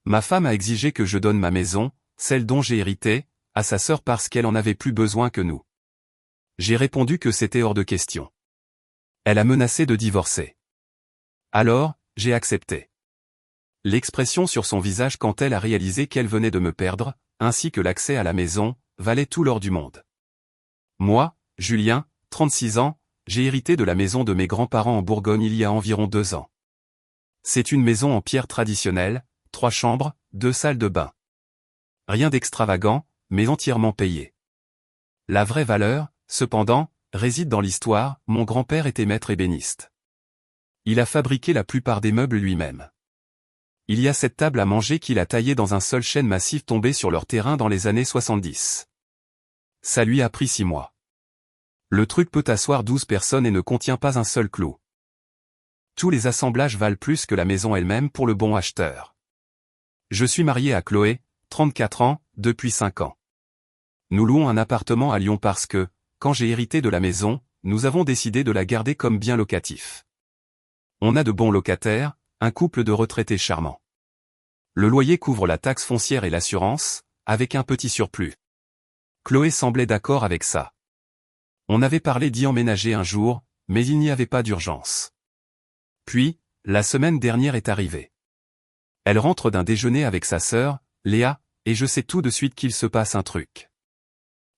Ma femme a exigé que je donne ma maison, celle dont j'ai hérité, à sa sœur parce qu'elle en avait plus besoin que nous. J'ai répondu que c'était hors de question. Elle a menacé de divorcer. Alors, j'ai accepté. L'expression sur son visage quand elle a réalisé qu'elle venait de me perdre, ainsi que l'accès à la maison, valait tout l'or du monde. Moi, Julien, 36 ans, j'ai hérité de la maison de mes grands-parents en Bourgogne il y a environ 2 ans. C'est une maison en pierre traditionnelle, 3 chambres, 2 salles de bain. Rien d'extravagant, mais entièrement payé. La vraie valeur, cependant, réside dans l'histoire. Mon grand-père était maître ébéniste. Il a fabriqué la plupart des meubles lui-même. Il y a cette table à manger qu'il a taillée dans un seul chêne massif tombé sur leur terrain dans les années 70. Ça lui a pris 6 mois. Le truc peut asseoir 12 personnes et ne contient pas un seul clou. Tous les assemblages valent plus que la maison elle-même pour le bon acheteur. Je suis marié à Chloé, 34 ans, depuis 5 ans. Nous louons un appartement à Lyon parce que, quand j'ai hérité de la maison, nous avons décidé de la garder comme bien locatif. On a de bons locataires, un couple de retraités charmants. Le loyer couvre la taxe foncière et l'assurance, avec un petit surplus. Chloé semblait d'accord avec ça. On avait parlé d'y emménager un jour, mais il n'y avait pas d'urgence. Puis, la semaine dernière est arrivée. Elle rentre d'un déjeuner avec sa sœur, Léa, et je sais tout de suite qu'il se passe un truc.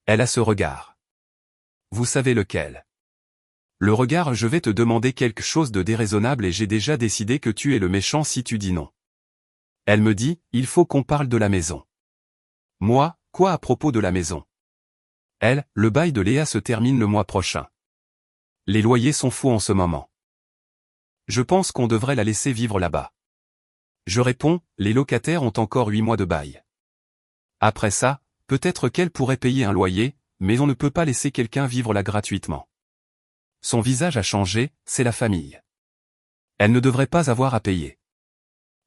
Elle a ce regard. Vous savez lequel? Le regard « je vais te demander quelque chose de déraisonnable et j'ai déjà décidé que tu es le méchant si tu dis non. » Elle me dit « il faut qu'on parle de la maison. » Moi, quoi à propos de la maison? Elle, le bail de Léa se termine le mois prochain. Les loyers sont fous en ce moment. Je pense qu'on devrait la laisser vivre là-bas. Je réponds, les locataires ont encore 8 mois de bail. Après ça, peut-être qu'elle pourrait payer un loyer, mais on ne peut pas laisser quelqu'un vivre là gratuitement. Son visage a changé, c'est la famille. Elle ne devrait pas avoir à payer.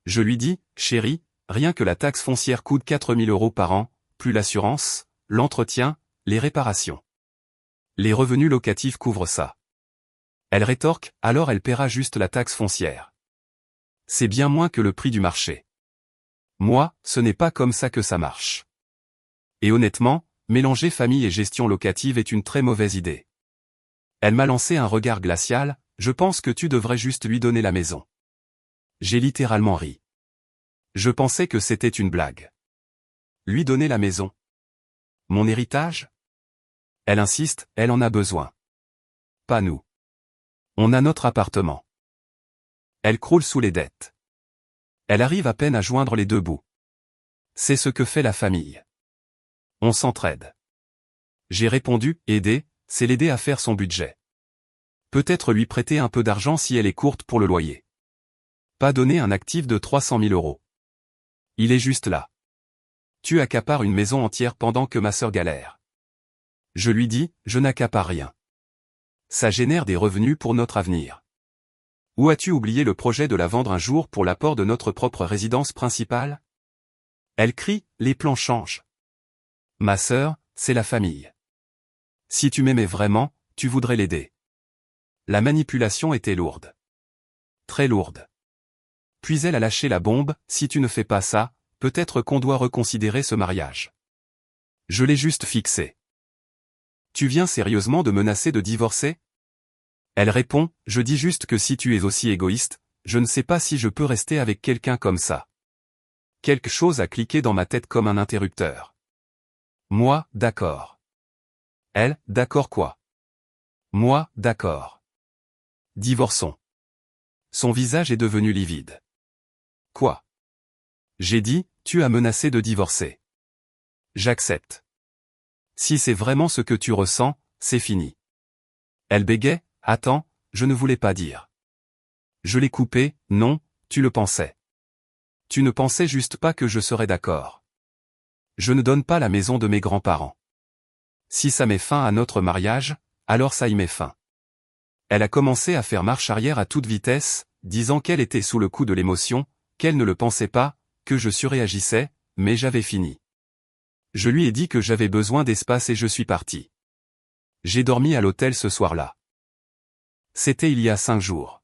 Je lui dis, chérie, rien que la taxe foncière coûte 4 000 € par an, plus l'assurance, l'entretien, les réparations. Les revenus locatifs couvrent ça. Elle rétorque, alors elle paiera juste la taxe foncière. C'est bien moins que le prix du marché. Moi, ce n'est pas comme ça que ça marche. Et honnêtement, mélanger famille et gestion locative est une très mauvaise idée. Elle m'a lancé un regard glacial, je pense que tu devrais juste lui donner la maison. J'ai littéralement ri. Je pensais que c'était une blague. Lui donner la maison. Mon héritage? Elle insiste, elle en a besoin. Pas nous. On a notre appartement. Elle croule sous les dettes. Elle arrive à peine à joindre les deux bouts. C'est ce que fait la famille. On s'entraide. J'ai répondu, aider, c'est l'aider à faire son budget. Peut-être lui prêter un peu d'argent si elle est courte pour le loyer. Pas donner un actif de 300 000 €. Il est juste là. Tu accapares une maison entière pendant que ma sœur galère. Je lui dis, je n'accapare rien. Ça génère des revenus pour notre avenir. Où as-tu oublié le projet de la vendre un jour pour l'apport de notre propre résidence principale? Elle crie, les plans changent. Ma sœur, c'est la famille. Si tu m'aimais vraiment, tu voudrais l'aider. La manipulation était lourde. Très lourde. Puis elle a lâché la bombe, si tu ne fais pas ça, peut-être qu'on doit reconsidérer ce mariage. Je l'ai juste fixé. Tu viens sérieusement de menacer de divorcer? Elle répond, je dis juste que si tu es aussi égoïste, je ne sais pas si je peux rester avec quelqu'un comme ça. Quelque chose a cliqué dans ma tête comme un interrupteur. Moi, d'accord. Elle, d'accord quoi? Moi, d'accord. Divorçons. Son visage est devenu livide. Quoi? J'ai dit, tu as menacé de divorcer. J'accepte. Si c'est vraiment ce que tu ressens, c'est fini. Elle bégait, attends, je ne voulais pas dire. Je l'ai coupé, non, tu le pensais. Tu ne pensais juste pas que je serais d'accord. Je ne donne pas la maison de mes grands-parents. Si ça met fin à notre mariage, alors ça y met fin. Elle a commencé à faire marche arrière à toute vitesse, disant qu'elle était sous le coup de l'émotion, qu'elle ne le pensait pas, que je surréagissais, mais j'avais fini. Je lui ai dit que j'avais besoin d'espace et je suis parti. J'ai dormi à l'hôtel ce soir-là. C'était il y a 5 jours.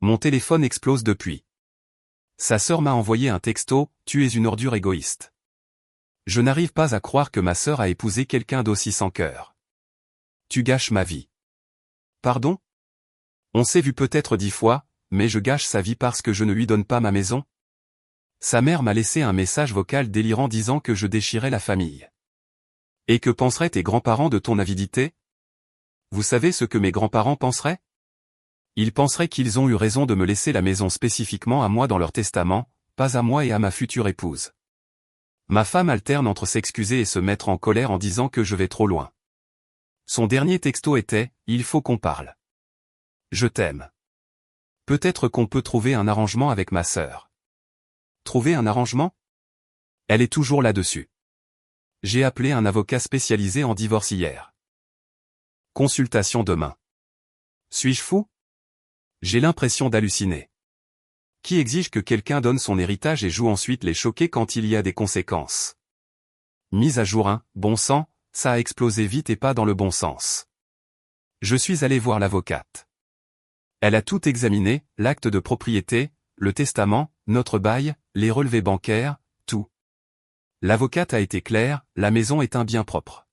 Mon téléphone explose depuis. Sa sœur m'a envoyé un texto, tu es une ordure égoïste. Je n'arrive pas à croire que ma sœur a épousé quelqu'un d'aussi sans cœur. Tu gâches ma vie. Pardon? On s'est vu peut-être 10 fois, mais je gâche sa vie parce que je ne lui donne pas ma maison? Sa mère m'a laissé un message vocal délirant disant que je déchirais la famille. Et que penseraient tes grands-parents de ton avidité? Vous savez ce que mes grands-parents penseraient? Ils penseraient qu'ils ont eu raison de me laisser la maison spécifiquement à moi dans leur testament, pas à moi et à ma future épouse. Ma femme alterne entre s'excuser et se mettre en colère en disant que je vais trop loin. Son dernier texto était « Il faut qu'on parle. Je t'aime. Peut-être qu'on peut trouver un arrangement avec ma sœur. » Trouver un arrangement? Elle est toujours là-dessus. J'ai appelé un avocat spécialisé en divorce hier. Consultation demain. Suis-je fou? J'ai l'impression d'halluciner. Qui exige que quelqu'un donne son héritage et joue ensuite les choquer quand il y a des conséquences? Mise à jour 1, bon sang, ça a explosé vite et pas dans le bon sens. Je suis allé voir l'avocate. Elle a tout examiné, l'acte de propriété, le testament, notre bail, les relevés bancaires, tout. L'avocate a été claire, la maison est un bien propre.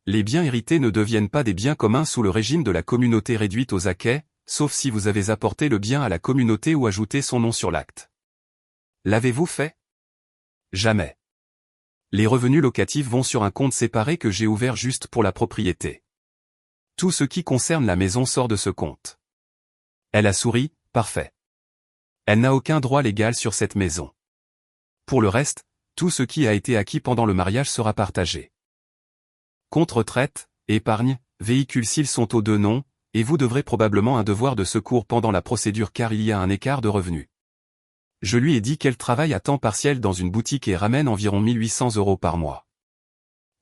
Les biens hérités ne deviennent pas des biens communs sous le régime de la communauté réduite aux acquêts, sauf si vous avez apporté le bien à la communauté ou ajouté son nom sur l'acte. L'avez-vous fait? Jamais. Les revenus locatifs vont sur un compte séparé que j'ai ouvert juste pour la propriété. Tout ce qui concerne la maison sort de ce compte. Elle a souri, parfait. Elle n'a aucun droit légal sur cette maison. Pour le reste, tout ce qui a été acquis pendant le mariage sera partagé. Compte retraite, épargne, véhicule s'ils sont aux deux noms, et vous devrez probablement un devoir de secours pendant la procédure car il y a un écart de revenus. Je lui ai dit qu'elle travaille à temps partiel dans une boutique et ramène environ 1800 € par mois.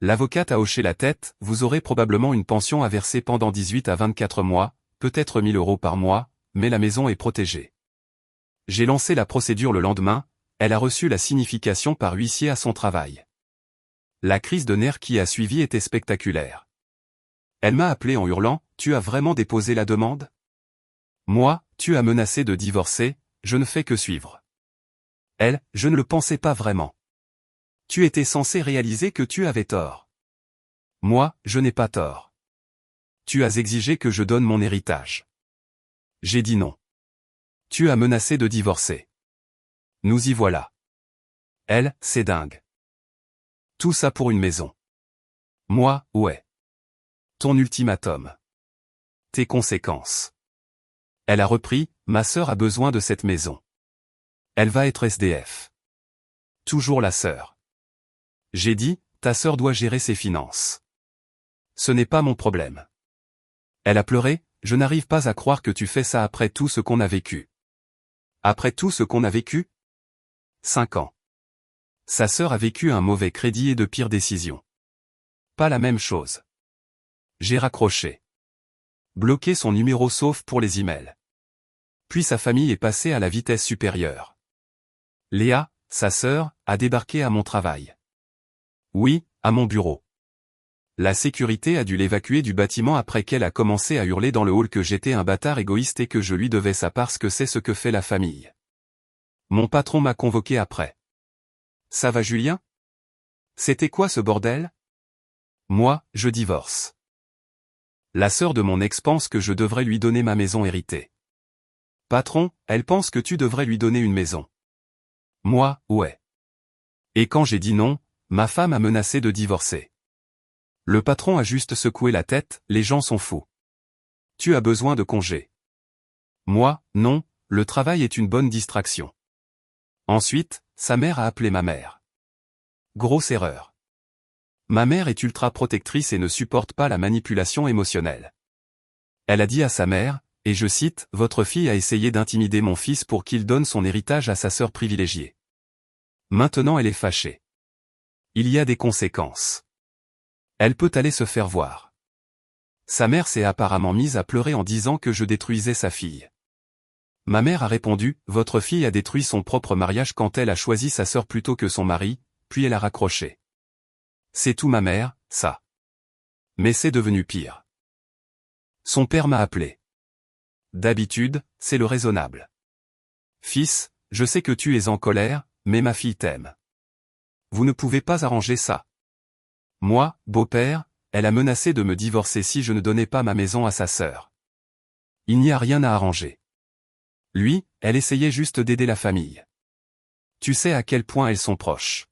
L'avocate a hoché la tête, vous aurez probablement une pension à verser pendant 18 à 24 mois, peut-être 1000 € par mois, mais la maison est protégée. J'ai lancé la procédure le lendemain, elle a reçu la signification par huissier à son travail. La crise de nerfs qui a suivi était spectaculaire. Elle m'a appelé en hurlant, « Tu as vraiment déposé la demande? Moi, tu as menacé de divorcer, je ne fais que suivre. » Elle, je ne le pensais pas vraiment. Tu étais censé réaliser que tu avais tort. Moi, je n'ai pas tort. Tu as exigé que je donne mon héritage. J'ai dit non. Tu as menacé de divorcer. Nous y voilà. Elle, c'est dingue. Tout ça pour une maison. Moi, ouais. Ton ultimatum. Tes conséquences. Elle a repris, ma sœur a besoin de cette maison. Elle va être SDF. Toujours la sœur. J'ai dit, ta sœur doit gérer ses finances. Ce n'est pas mon problème. Elle a pleuré, je n'arrive pas à croire que tu fais ça après tout ce qu'on a vécu. Après tout ce qu'on a vécu? 5 ans. Sa sœur a vécu un mauvais crédit et de pires décisions. Pas la même chose. J'ai raccroché. Bloqué son numéro sauf pour les emails. Puis sa famille est passée à la vitesse supérieure. Léa, sa sœur, a débarqué à mon travail. Oui, à mon bureau. La sécurité a dû l'évacuer du bâtiment après qu'elle a commencé à hurler dans le hall que j'étais un bâtard égoïste et que je lui devais ça parce que c'est ce que fait la famille. Mon patron m'a convoqué après. Ça va Julien? C'était quoi ce bordel? Moi, je divorce. La sœur de mon ex pense que je devrais lui donner ma maison héritée. Patron, elle pense que tu devrais lui donner une maison. Moi, ouais. Et quand j'ai dit non, ma femme a menacé de divorcer. Le patron a juste secoué la tête, les gens sont fous. Tu as besoin de congé. Moi, non, le travail est une bonne distraction. Ensuite, sa mère a appelé ma mère. Grosse erreur. Ma mère est ultra protectrice et ne supporte pas la manipulation émotionnelle. Elle a dit à sa mère, et je cite, « Votre fille a essayé d'intimider mon fils pour qu'il donne son héritage à sa sœur privilégiée. Maintenant elle est fâchée. Il y a des conséquences. Elle peut aller se faire voir. » Sa mère s'est apparemment mise à pleurer en disant que je détruisais sa fille. Ma mère a répondu, « Votre fille a détruit son propre mariage quand elle a choisi sa sœur plutôt que son mari, puis elle a raccroché. » C'est tout ma mère, ça. Mais c'est devenu pire. Son père m'a appelé. D'habitude, c'est le raisonnable. Fils, je sais que tu es en colère, mais ma fille t'aime. Vous ne pouvez pas arranger ça. Moi, beau-père, elle a menacé de me divorcer si je ne donnais pas ma maison à sa sœur. Il n'y a rien à arranger. Lui, elle essayait juste d'aider la famille. Tu sais à quel point elles sont proches.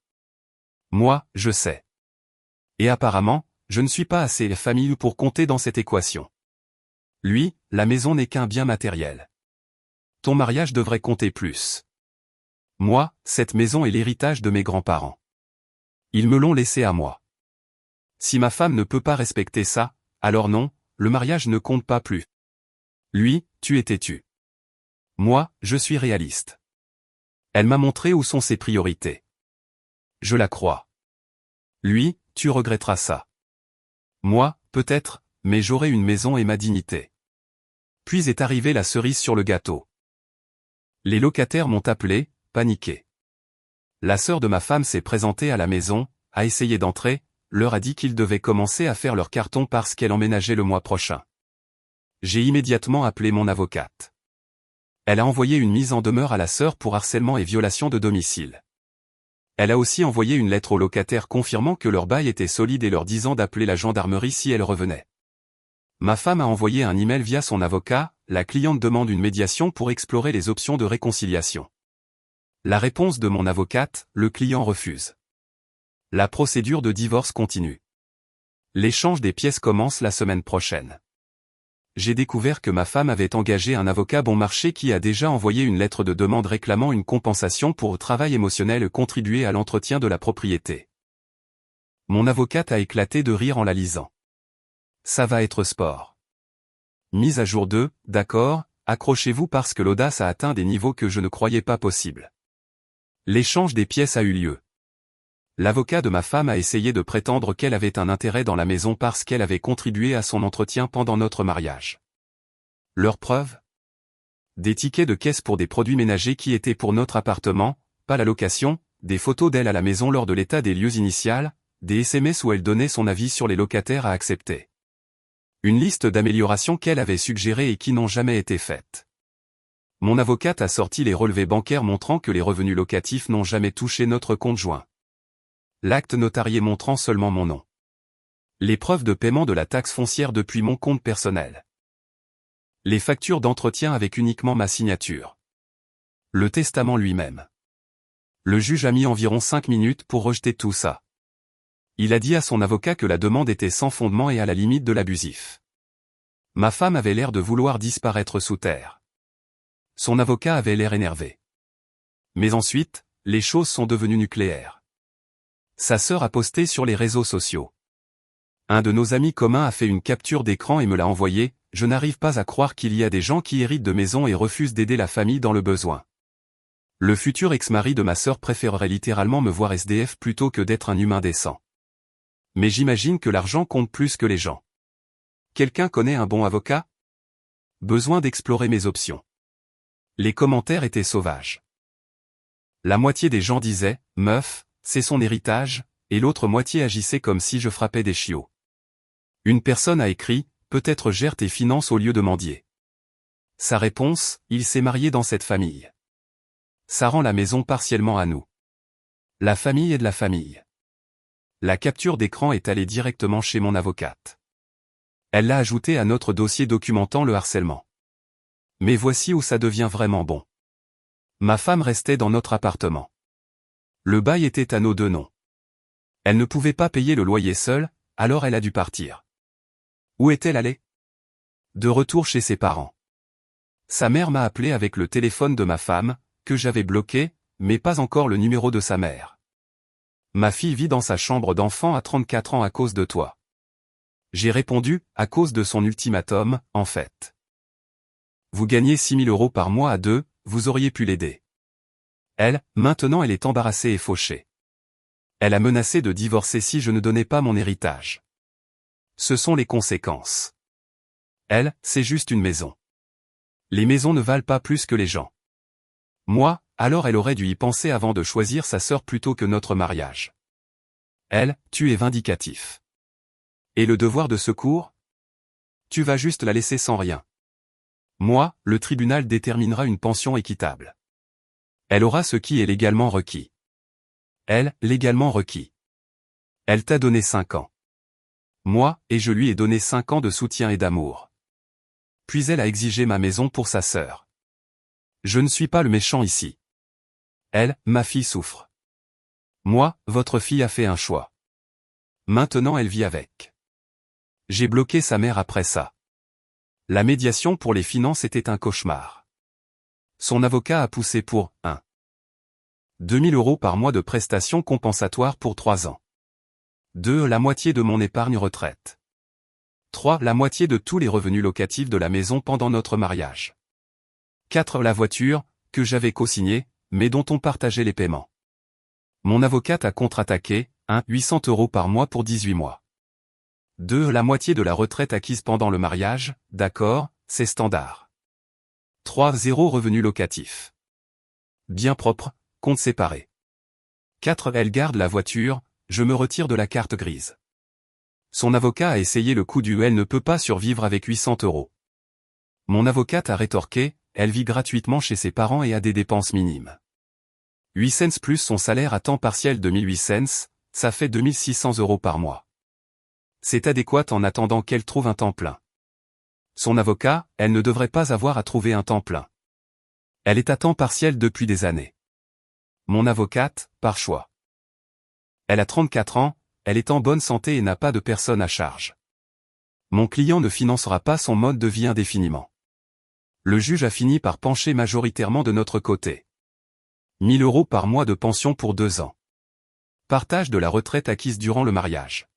Moi, je sais. Et apparemment, je ne suis pas assez famille pour compter dans cette équation. Lui, la maison n'est qu'un bien matériel. Ton mariage devrait compter plus. Moi, cette maison est l'héritage de mes grands-parents. Ils me l'ont laissé à moi. Si ma femme ne peut pas respecter ça, alors non, le mariage ne compte pas plus. Lui, tu es têtu. Moi, je suis réaliste. Elle m'a montré où sont ses priorités. Je la crois. Lui, tu regretteras ça. Moi, peut-être, mais j'aurai une maison et ma dignité. Puis est arrivée la cerise sur le gâteau. Les locataires m'ont appelé, paniqué. La sœur de ma femme s'est présentée à la maison, a essayé d'entrer, leur a dit qu'ils devaient commencer à faire leur carton parce qu'elle emménageait le mois prochain. J'ai immédiatement appelé mon avocate. Elle a envoyé une mise en demeure à la sœur pour harcèlement et violation de domicile. Elle a aussi envoyé une lettre aux locataires confirmant que leur bail était solide et leur disant d'appeler la gendarmerie si elle revenait. Ma femme a envoyé un email via son avocat, la cliente demande une médiation pour explorer les options de réconciliation. La réponse de mon avocate, le client refuse. La procédure de divorce continue. L'échange des pièces commence la semaine prochaine. J'ai découvert que ma femme avait engagé un avocat bon marché qui a déjà envoyé une lettre de demande réclamant une compensation pour travail émotionnel contribué à l'entretien de la propriété. Mon avocate a éclaté de rire en la lisant. Ça va être sport. Mise à jour 2, d'accord, accrochez-vous parce que l'audace a atteint des niveaux que je ne croyais pas possibles. L'échange des pièces a eu lieu. L'avocat de ma femme a essayé de prétendre qu'elle avait un intérêt dans la maison parce qu'elle avait contribué à son entretien pendant notre mariage. Leur preuve ? Des tickets de caisse pour des produits ménagers qui étaient pour notre appartement, pas la location, des photos d'elle à la maison lors de l'état des lieux initial, des SMS où elle donnait son avis sur les locataires à accepter. Une liste d'améliorations qu'elle avait suggérées et qui n'ont jamais été faites. Mon avocate a sorti les relevés bancaires montrant que les revenus locatifs n'ont jamais touché notre compte joint. L'acte notarié montrant seulement mon nom. Les preuves de paiement de la taxe foncière depuis mon compte personnel. Les factures d'entretien avec uniquement ma signature. Le testament lui-même. Le juge a mis environ 5 minutes pour rejeter tout ça. Il a dit à son avocat que la demande était sans fondement et à la limite de l'abusif. Ma femme avait l'air de vouloir disparaître sous terre. Son avocat avait l'air énervé. Mais ensuite, les choses sont devenues nucléaires. Sa sœur a posté sur les réseaux sociaux. Un de nos amis communs a fait une capture d'écran et me l'a envoyé, je n'arrive pas à croire qu'il y a des gens qui héritent de maisons et refusent d'aider la famille dans le besoin. Le futur ex-mari de ma sœur préférerait littéralement me voir SDF plutôt que d'être un humain décent. Mais j'imagine que l'argent compte plus que les gens. Quelqu'un connaît un bon avocat ? Besoin d'explorer mes options. Les commentaires étaient sauvages. La moitié des gens disaient, meuf, c'est son héritage, et l'autre moitié agissait comme si je frappais des chiots. Une personne a écrit, peut-être gère tes finances au lieu de mendier. Sa réponse, il s'est marié dans cette famille. Ça rend la maison partiellement à nous. La famille est de la famille. La capture d'écran est allée directement chez mon avocate. Elle l'a ajouté à notre dossier documentant le harcèlement. Mais voici où ça devient vraiment bon. Ma femme restait dans notre appartement. Le bail était à nos deux noms. Elle ne pouvait pas payer le loyer seule, alors elle a dû partir. Où est-elle allée ? De retour chez ses parents. Sa mère m'a appelé avec le téléphone de ma femme, que j'avais bloqué, mais pas encore le numéro de sa mère. Ma fille vit dans sa chambre d'enfant à 34 ans à cause de toi. J'ai répondu, à cause de son ultimatum, en fait. Vous gagnez 6 000 € par mois à deux, vous auriez pu l'aider. Maintenant elle est embarrassée et fauchée. Elle a menacé de divorcer si je ne donnais pas mon héritage. Ce sont les conséquences. C'est juste une maison. Les maisons ne valent pas plus que les gens. Moi, alors elle aurait dû y penser avant de choisir sa sœur plutôt que notre mariage. Tu es vindicatif. Et le devoir de secours ? Tu vas juste la laisser sans rien. Moi, le tribunal déterminera une pension équitable. Elle aura ce qui est légalement requis. Elle, légalement requis. Elle t'a donné 5 ans. Moi, et je lui ai donné 5 ans de soutien et d'amour. Puis elle a exigé ma maison pour sa sœur. Je ne suis pas le méchant ici. Elle, ma fille souffre. Moi, votre fille a fait un choix. Maintenant elle vit avec. J'ai bloqué sa mère après ça. La médiation pour les finances était un cauchemar. Son avocat a poussé pour 2 000 € par mois de prestations compensatoires pour 3 ans. 2. La moitié de mon épargne retraite. 3. La moitié de tous les revenus locatifs de la maison pendant notre mariage. 4. La voiture, que j'avais co-signée, mais dont on partageait les paiements. Mon avocate a contre-attaqué, 800 € par mois pour 18 mois. 2. La moitié de la retraite acquise pendant le mariage, d'accord, c'est standard. 3. 0 revenu locatif. Bien propre, compte séparé. 4. Elle garde la voiture, je me retire de la carte grise. Son avocat a essayé le coup du « elle ne peut pas survivre avec 800 €. Mon avocate a rétorqué, elle vit gratuitement chez ses parents et a des dépenses minimes. 8 cents plus son salaire à temps partiel de 1800 cents, ça fait 2600 € par mois. C'est adéquat en attendant qu'elle trouve un temps plein. Son avocat, elle ne devrait pas avoir à trouver un temps plein. Elle est à temps partiel depuis des années. Mon avocate, par choix. Elle a 34 ans, elle est en bonne santé et n'a pas de personne à charge. Mon client ne financera pas son mode de vie indéfiniment. Le juge a fini par pencher majoritairement de notre côté. 1 000 € par mois de pension pour 2 ans. Partage de la retraite acquise durant le mariage.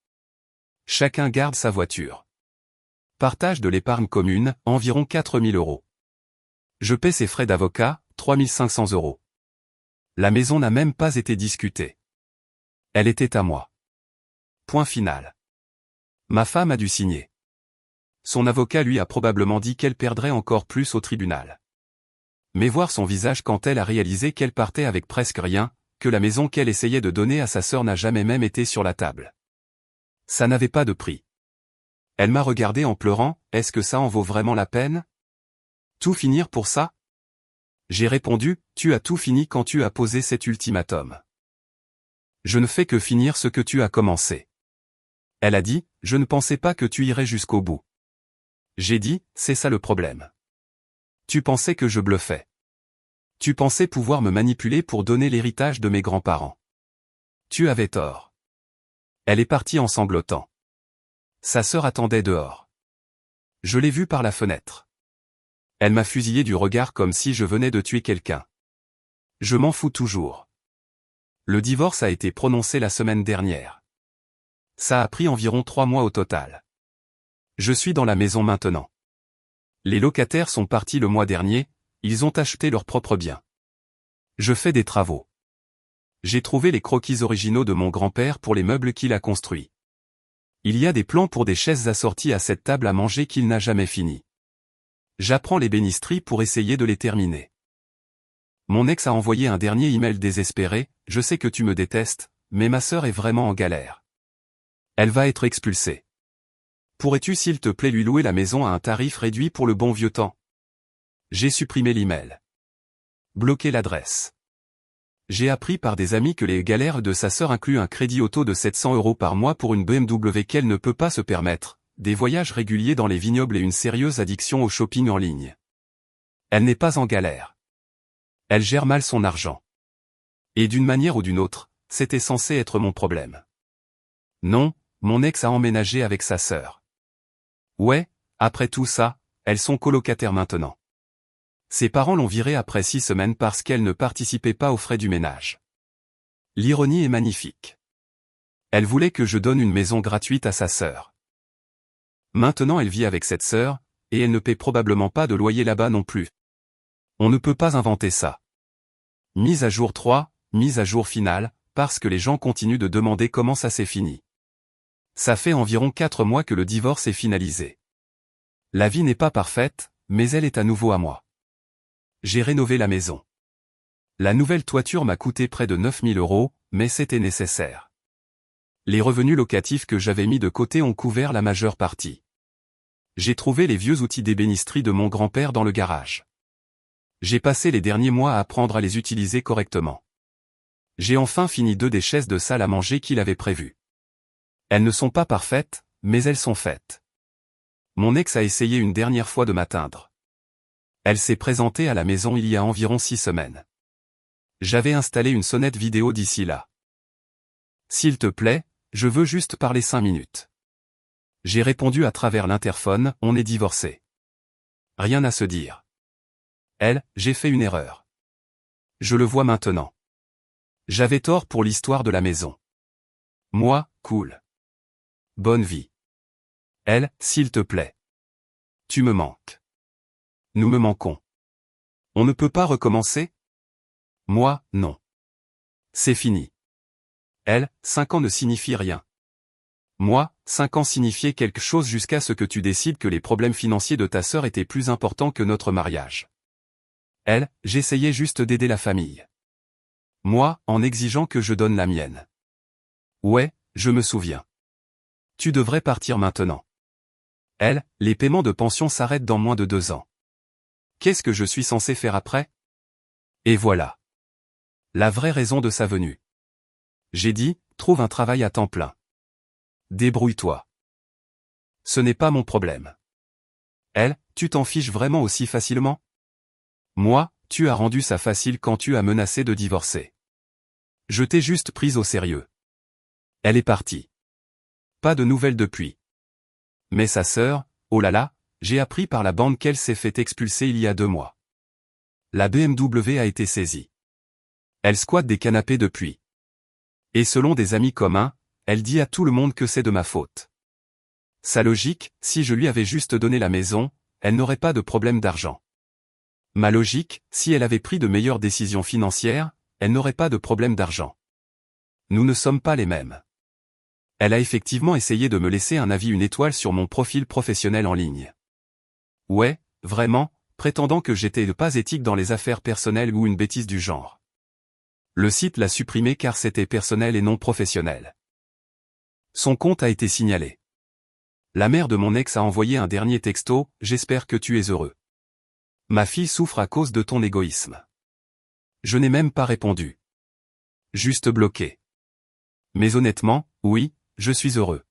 Chacun garde sa voiture. Partage de l'épargne commune, environ 4 000 €. Je paie ses frais d'avocat, 3 500 €. La maison n'a même pas été discutée. Elle était à moi. Point final. Ma femme a dû signer. Son avocat lui a probablement dit qu'elle perdrait encore plus au tribunal. Mais voir son visage quand elle a réalisé qu'elle partait avec presque rien, que la maison qu'elle essayait de donner à sa sœur n'a jamais même été sur la table. Ça n'avait pas de prix. Elle m'a regardé en pleurant, est-ce que ça en vaut vraiment la peine? Tout finir pour ça? J'ai répondu, tu as tout fini quand tu as posé cet ultimatum. Je ne fais que finir ce que tu as commencé. Elle a dit, je ne pensais pas que tu irais jusqu'au bout. J'ai dit, c'est ça le problème. Tu pensais que je bluffais. Tu pensais pouvoir me manipuler pour donner l'héritage de mes grands-parents. Tu avais tort. Elle est partie en sanglotant. Sa sœur attendait dehors. Je l'ai vue par la fenêtre. Elle m'a fusillé du regard comme si je venais de tuer quelqu'un. Je m'en fous toujours. Le divorce a été prononcé la semaine dernière. Ça a pris environ 3 mois au total. Je suis dans la maison maintenant. Les locataires sont partis le mois dernier, ils ont acheté leurs propres biens. Je fais des travaux. J'ai trouvé les croquis originaux de mon grand-père pour les meubles qu'il a construits. Il y a des plans pour des chaises assorties à cette table à manger qu'il n'a jamais fini. J'apprends l'ébénisterie pour essayer de les terminer. Mon ex a envoyé un dernier email désespéré, je sais que tu me détestes, mais ma sœur est vraiment en galère. Elle va être expulsée. Pourrais-tu s'il te plaît lui louer la maison à un tarif réduit pour le bon vieux temps? J'ai supprimé l'email. Bloqué l'adresse. J'ai appris par des amis que les galères de sa sœur incluent un crédit auto de 700 € par mois pour une BMW qu'elle ne peut pas se permettre, des voyages réguliers dans les vignobles et une sérieuse addiction au shopping en ligne. Elle n'est pas en galère. Elle gère mal son argent. Et d'une manière ou d'une autre, c'était censé être mon problème. Non, mon ex a emménagé avec sa sœur. Ouais, après tout ça, elles sont colocataires maintenant. Ses parents l'ont virée après 6 semaines parce qu'elle ne participait pas aux frais du ménage. L'ironie est magnifique. Elle voulait que je donne une maison gratuite à sa sœur. Maintenant elle vit avec cette sœur, et elle ne paie probablement pas de loyer là-bas non plus. On ne peut pas inventer ça. Mise à jour 3, mise à jour finale, parce que les gens continuent de demander comment ça s'est fini. Ça fait environ 4 mois que le divorce est finalisé. La vie n'est pas parfaite, mais elle est à nouveau à moi. J'ai rénové la maison. La nouvelle toiture m'a coûté près de 9 000 €, mais c'était nécessaire. Les revenus locatifs que j'avais mis de côté ont couvert la majeure partie. J'ai trouvé les vieux outils d'ébénisterie de mon grand-père dans le garage. J'ai passé les derniers mois à apprendre à les utiliser correctement. J'ai enfin fini 2 des chaises de salle à manger qu'il avait prévues. Elles ne sont pas parfaites, mais elles sont faites. Mon ex a essayé une dernière fois de m'atteindre. Elle s'est présentée à la maison il y a environ 6 semaines. J'avais installé une sonnette vidéo d'ici là. S'il te plaît, je veux juste parler 5 minutes. J'ai répondu à travers l'interphone, on est divorcés. Rien à se dire. Elle, j'ai fait une erreur. Je le vois maintenant. J'avais tort pour l'histoire de la maison. Moi, cool. Bonne vie. Elle, s'il te plaît. Tu me manques. Nous me manquons. On ne peut pas recommencer? Moi, non. C'est fini. Elle, 5 ans ne signifie rien. Moi, 5 ans signifiait quelque chose jusqu'à ce que tu décides que les problèmes financiers de ta sœur étaient plus importants que notre mariage. Elle, j'essayais juste d'aider la famille. Moi, en exigeant que je donne la mienne. Ouais, je me souviens. Tu devrais partir maintenant. Elle, les paiements de pension s'arrêtent dans moins de 2 ans. Qu'est-ce que je suis censé faire après? Et voilà. La vraie raison de sa venue. J'ai dit, trouve un travail à temps plein. Débrouille-toi. Ce n'est pas mon problème. Elle, tu t'en fiches vraiment aussi facilement? Moi, tu as rendu ça facile quand tu as menacé de divorcer. Je t'ai juste prise au sérieux. Elle est partie. Pas de nouvelles depuis. Mais sa sœur, oh là là, j'ai appris par la bande qu'elle s'est fait expulser il y a 2 mois. La BMW a été saisie. Elle squatte des canapés depuis. Et selon des amis communs, elle dit à tout le monde que c'est de ma faute. Sa logique, si je lui avais juste donné la maison, elle n'aurait pas de problème d'argent. Ma logique, si elle avait pris de meilleures décisions financières, elle n'aurait pas de problème d'argent. Nous ne sommes pas les mêmes. Elle a effectivement essayé de me laisser un avis 1 étoile sur mon profil professionnel en ligne. Ouais, vraiment, prétendant que j'étais pas éthique dans les affaires personnelles ou une bêtise du genre. Le site l'a supprimé car c'était personnel et non professionnel. Son compte a été signalé. La mère de mon ex a envoyé un dernier texto, j'espère que tu es heureux. Ma fille souffre à cause de ton égoïsme. Je n'ai même pas répondu. Juste bloqué. Mais honnêtement, oui, je suis heureux.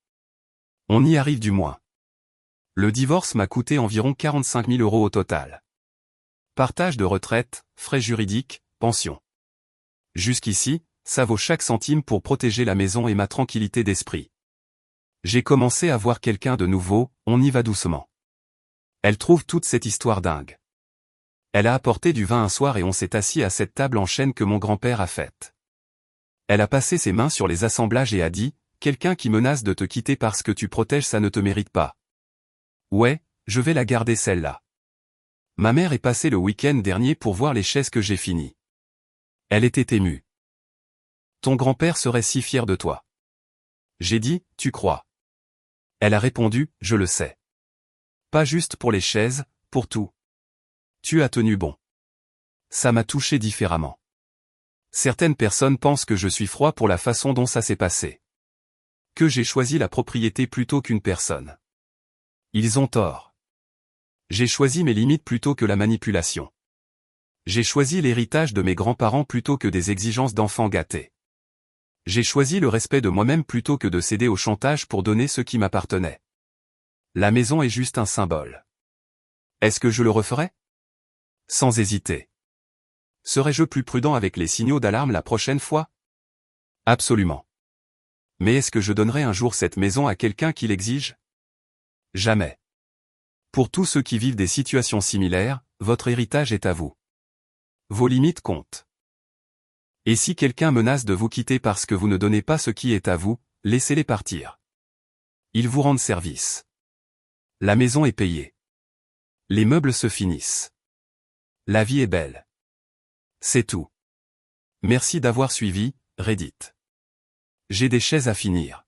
On y arrive du moins. Le divorce m'a coûté environ 45 000 € au total. Partage de retraite, frais juridiques, pension. Jusqu'ici, ça vaut chaque centime pour protéger la maison et ma tranquillité d'esprit. J'ai commencé à voir quelqu'un de nouveau, on y va doucement. Elle trouve toute cette histoire dingue. Elle a apporté du vin un soir et on s'est assis à cette table en chêne que mon grand-père a faite. Elle a passé ses mains sur les assemblages et a dit, quelqu'un qui menace de te quitter parce que tu protèges ça ne te mérite pas. Ouais, je vais la garder celle-là. Ma mère est passée le week-end dernier pour voir les chaises que j'ai finies. Elle était émue. Ton grand-père serait si fier de toi. J'ai dit, tu crois? Elle a répondu, je le sais. Pas juste pour les chaises, pour tout. Tu as tenu bon. Ça m'a touché différemment. Certaines personnes pensent que je suis froid pour la façon dont ça s'est passé. Que j'ai choisi la propriété plutôt qu'une personne. Ils ont tort. J'ai choisi mes limites plutôt que la manipulation. J'ai choisi l'héritage de mes grands-parents plutôt que des exigences d'enfants gâtés. J'ai choisi le respect de moi-même plutôt que de céder au chantage pour donner ce qui m'appartenait. La maison est juste un symbole. Est-ce que je le referais? Sans hésiter. Serais-je plus prudent avec les signaux d'alarme la prochaine fois? Absolument. Mais est-ce que je donnerai un jour cette maison à quelqu'un qui l'exige? Jamais. Pour tous ceux qui vivent des situations similaires, votre héritage est à vous. Vos limites comptent. Et si quelqu'un menace de vous quitter parce que vous ne donnez pas ce qui est à vous, laissez-les partir. Ils vous rendent service. La maison est payée. Les meubles se finissent. La vie est belle. C'est tout. Merci d'avoir suivi, Reddit. J'ai des chaises à finir.